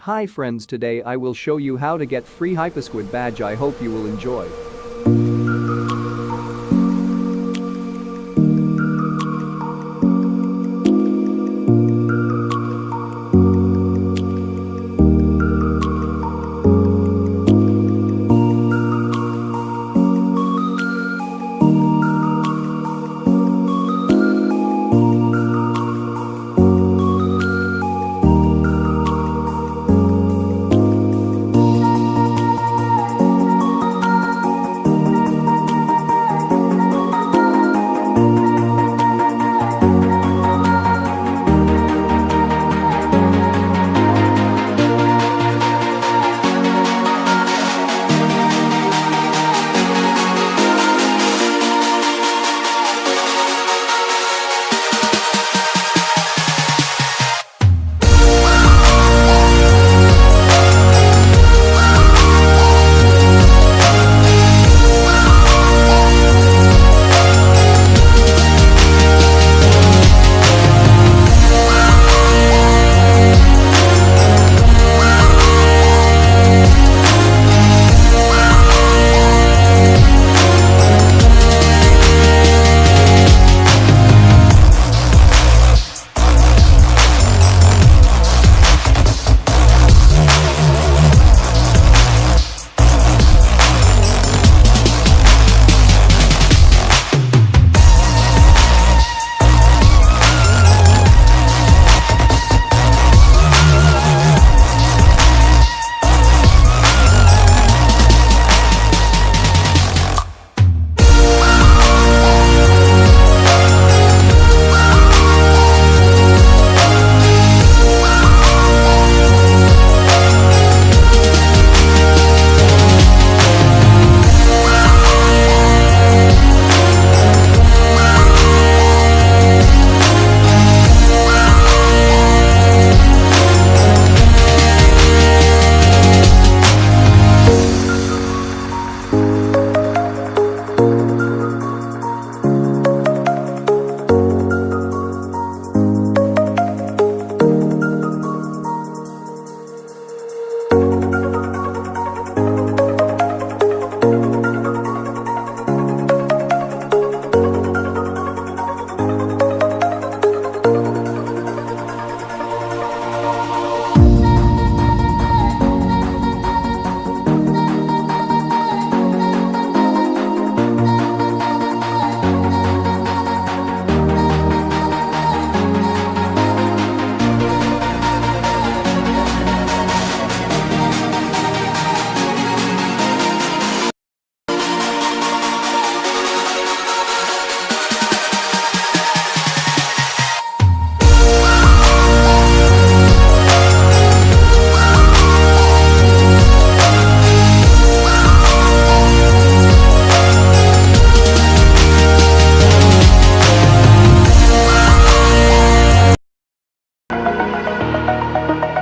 Hi friends, today I will show you how to get free HYPESQUAD badge. I hope you will enjoy.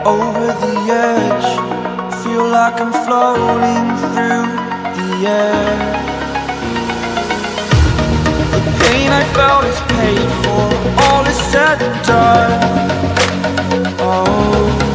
Over the edge, feel like I'm floating through the air. The pain I felt is paid for, all is said and done. Oh,